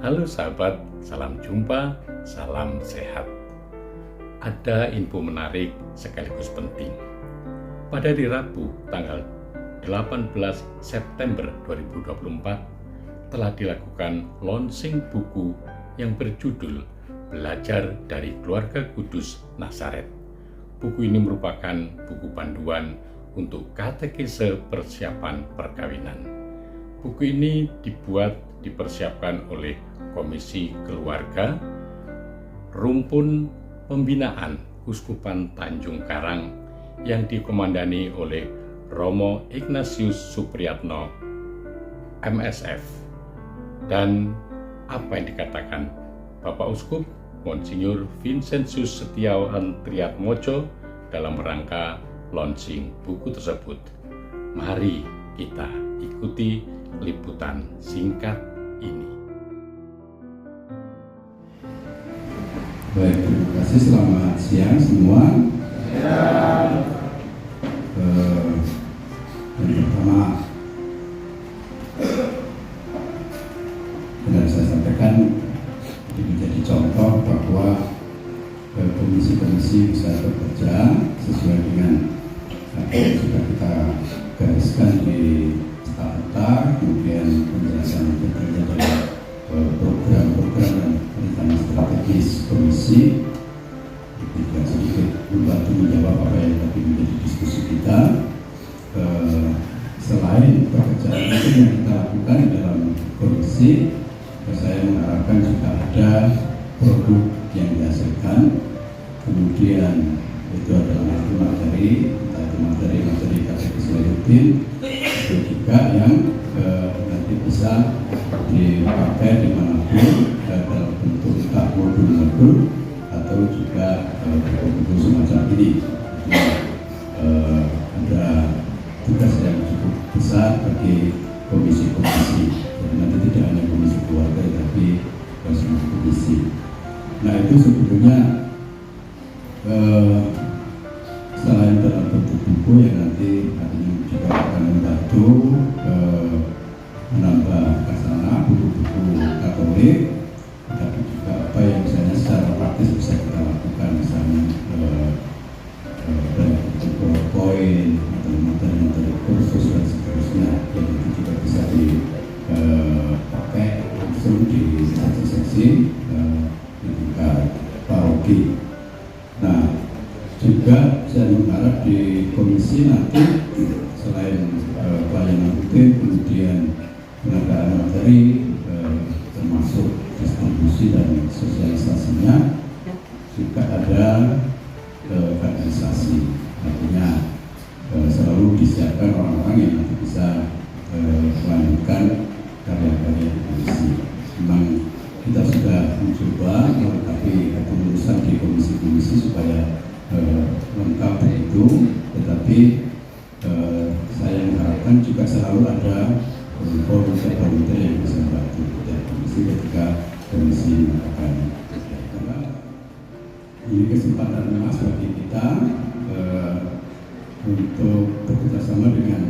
Halo sahabat, salam jumpa, salam sehat. Ada info menarik sekaligus penting. Pada hari Rabu, tanggal 18 September 2024, telah dilakukan launching buku yang berjudul Belajar dari Keluarga Kudus Nazaret. Buku ini merupakan buku panduan untuk katekese persiapan perkawinan. Buku ini dipersiapkan oleh Komisi Keluarga, Rumpun Pembinaan Uskupan Tanjung Karang yang dikomandani oleh Romo Ignatius Supriyatno, MSF. Dan apa yang dikatakan Bapak Uskup Monsinyur Vincentius Setiawan Triatmojo dalam rangka launching buku tersebut. Mari kita ikuti liputan singkat ini. Baik, terima kasih. Selamat siang semua. Yang pertama, yang saya sampaikan ini menjadi contoh bahwa komisi-komisi bisa bekerja sesuai dengan apa yang sudah kita gariskan di statuta, kemudian penjelasan detailnya dari program-program dan rencana strategis komisi. Juga sedikit membantu menjawab apa yang tadi menjadi diskusi kita. Selain pekerjaan itu yang kita lakukan di dalam komisi, saya mengharapkan juga ada produk yang dihasilkan, kemudian itu adalah materi, entah itu materi katekis rutin, itu juga yang nanti bisa dipakai dimanapun dalam bentuk entah modul-modul atau juga buku-buku semacam ini. Ada tugas yang cukup besar bagi komisi-komisi. Jadi nanti tidak hanya komisi keluarga, tapi semua komisi. Nah itu sebetulnya selain dalam bentuk buku yang nanti artinya juga akan membantu menambah kasana buku-buku Katolik, tapi juga apa yang misalnya secara praktis bisa kita lakukan, misalnya dalam bentuk PowerPoint atau materi-materi kursus dan seterusnya, yang itu juga bisa dipakai langsung di seksi-seksi di tingkat paroki. Nah, juga saya mengharap di komisi nanti selain pelayanan rutin, kemudian pengadaan materi, termasuk distribusi dan sosialisasinya, juga ada kaderisasi. Artinya selalu disiapkan orang-orang yang nanti bisa melanjutkan karya-karya di komisi. Memang kita sudah mencoba melengkapi kepengurusan di komisi-komisi supaya lengkap itu, tetapi saya mengharapkan juga selalu ada volunteer yang bisa membantu dari komisi ketika komisi melakukan. Karena ini kesempatan emas bagi kita untuk bekerjasama dengan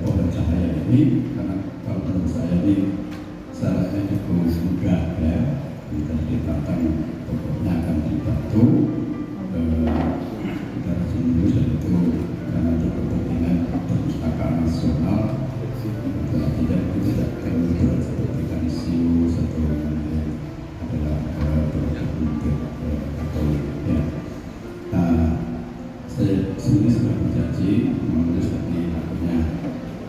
Polda Cahaya ini, karena kalau menurut saya ini syaratnya cukup mudah ya. Kita ditantang pokoknya akan dibantu secara serius, dan itu karena untuk kepentingan perpustakaan nasional. Tidak terlalu berat seperti Kanisius atau adalah produk untuk Katolik ya. Nah, saya sendiri sudah berjanji menulis tadi akhirnya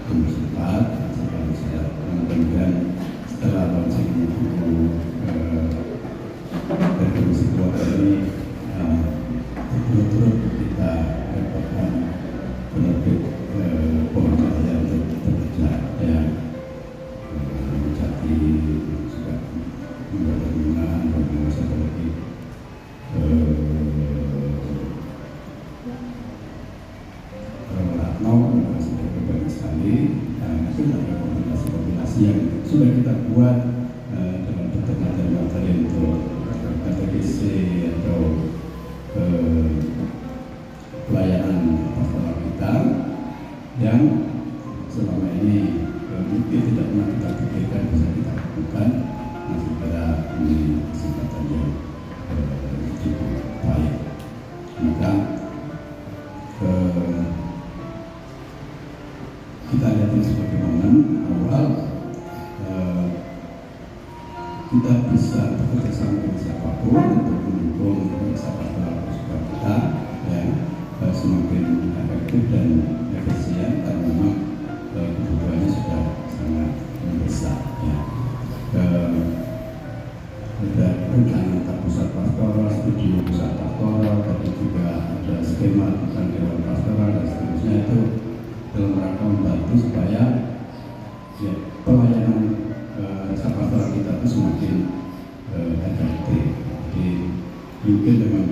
belum sempat, sekarang saya mudah-mudahan setelah launching buku dari komisi keluarga ini betul-betul kita dapatkan penerbit Polda Cahaya untuk bekerja ya, menjadi juga penggunaan bagi satu lagi Ratno, sudah banyak sekali. Itu ada kombinasi yang sudah kita buat dalam bentuk materi-materi untuk katekese atau pelayanan pastoral kita yang selama ini mungkin tidak pernah kita pikirkan bisa kita lakukan, kita lihat ini sebagai momen awal kita bisa bekerja sama dengan siapapun untuk mendukung sepak bola kita yang semakin efektif dan efisien karena memang kebutuhannya sudah sangat mendesak ya. Ada rencana pusat pastoral, studi pusat pastoral, tapi juga ada skema tentang dewan pastoral dan seterusnya, itu dalam rangka membantu supaya ya, pelayanan pastoral kita itu semakin efektif. Jadi mungkin memang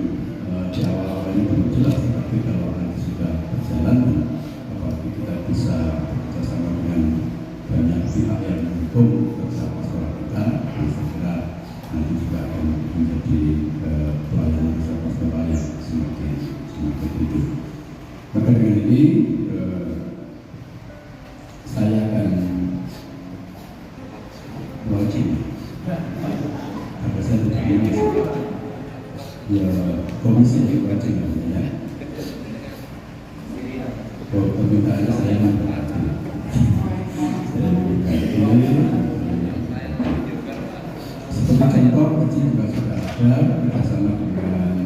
di awal-awal ini belum jelas, tapi kalau nanti sudah berjalan, apalagi kita bisa bekerjasama dengan banyak pihak yang mendukung kerja pastoral kita, saya kira nanti juga akan menjadi pelayanan kerja pastoral yang semakin hidup. Maka dengan ini saya akan wajib karena saya tidak ingin ya komisi yang wajib namanya permintaan saya memperhati seperti contoh kecil juga sudah ada bersama dengan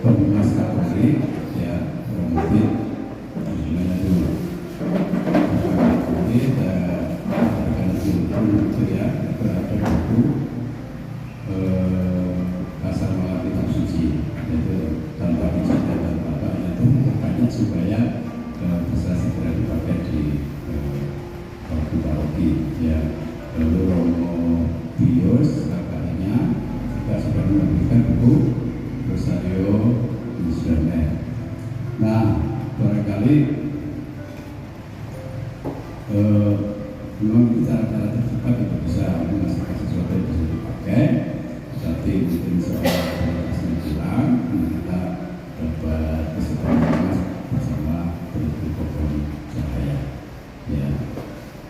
Pemirsa Kapolri ya mungkin gimana dulu kita akan itu ya berada buku pasal malam kitab suci yaitu tanpa izin dan bapaknya itu banyak supaya bisa segera dipakai di paroki ya. Lalu Romo Bios kakaknya kita sudah menerbitkan buku Rosario Misioner. Nah barangkali memang cara-cara tercepat itu bisa menghasilkan sesuatu yang bisa dipakai, tapi mungkin soal kualitasnya kurang, kita dapat kesempatan bersama pendukung program Cahaya. Ya,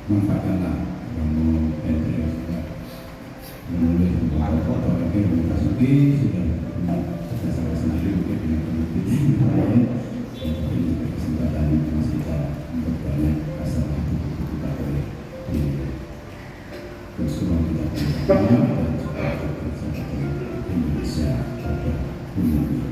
manfaatkanlah Romo Hendri juga menulis foto lagi Romo Basuki sudah punya kerjasama sendiri mungkin dengan pendukung lain, tapi juga kesempatan masih kita untuk banyak kasar buku-buku kita boleh di semua kita bersama dan juga bersama Indonesia pada umumnya.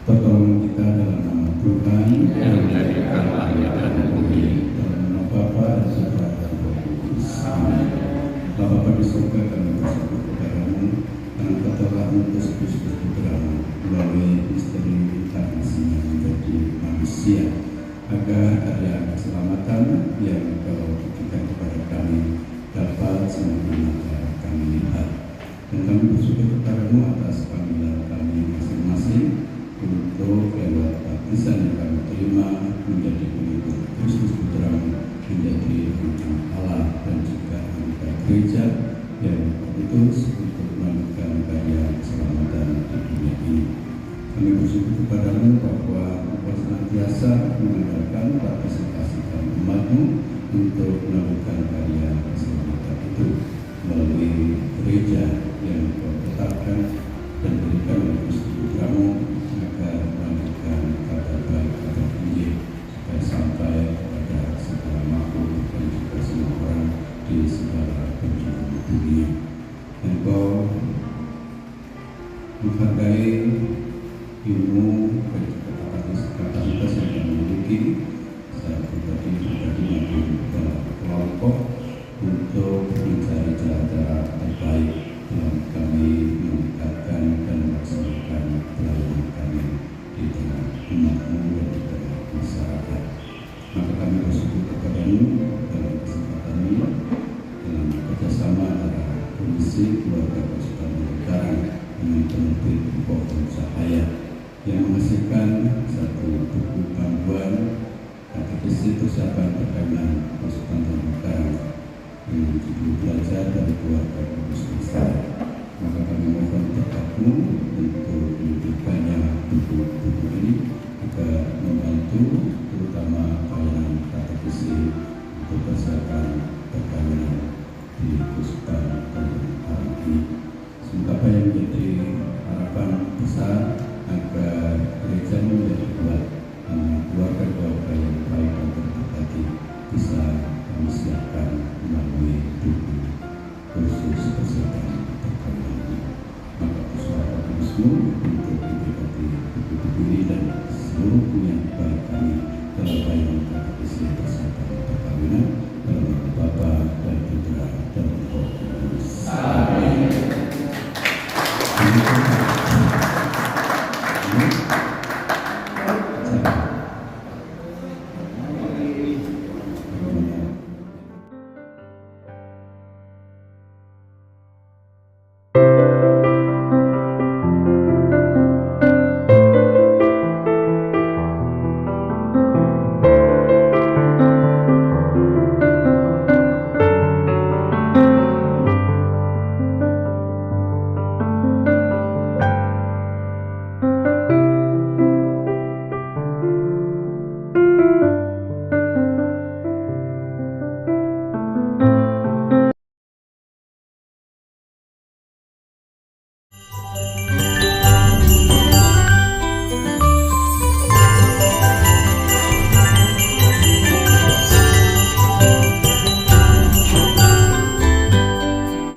Pertolongan kita dalam nama Tuhan yang menjadikan langit dan bumi, dalam nama Bapa dan Putra dan Roh Kudus. Amin. Bapa di surga, kami bersyukur kepadamu karena Kau telah mengutus Kristus Putramu melalui misteri inkarnasinya menjadi manusia, agar karya keselamatan yang Kau berikan kepada kami dapat semakin kami lihat. Dan kami bersyukur kepadamu atas panggilan kami masing-masing untuk lewat baptisan yang kami terima menjadi pengikut Kristus Putramu, menjadi anak Allah dan juga anggota gereja yang diutus untuk melakukan karya keselamatan di dunia ini. Kami bersyukur kepadamu bahwa Engkau senantiasa mengadakan partisipasikan umat-Mu untuk melakukan karya keselamatan itu melalui gereja yang Engkau tetapkan dan berikan oleh Kristus Putramu agar melanjutkan kabar baik kabar Injil supaya sampai kepada segala makhluk dan juga semua orang di segala penjuru dunia. Engkau menghargai ilmu dan juga kapasitas yang kami miliki secara pribadi maupun dalam kelompok untuk mencari cara-cara terbaik dalam kami meningkatkan dan melaksanakan yang menghasilkan satu buku panduan katekisi persiapan perkawinan Persekutuan Karang dengan judul Belajar dari Keluarga Kudus Kristus. Maka kami mohon bergabung untuk menerbitkannya buku-buku ini agar membantu terutama pelayanan katekisi untuk persiapan perkawinan di Persekutuan Karang ini. Semoga apa yang menjadi harapan besar agar gereja menjadi kuat, keluarga-keluarga yang baik dan berberbagi bisa kami siapkan melalui buku khusus persiapan perkawinan ini. Maka suara kudusmu untuk diberkati buku-buku ini dan seluruh yang baik kami dalam pelayanan katekisi persiapan perkawinan dalam nama Bapa dan Putra dan Roh Kudus. Amin.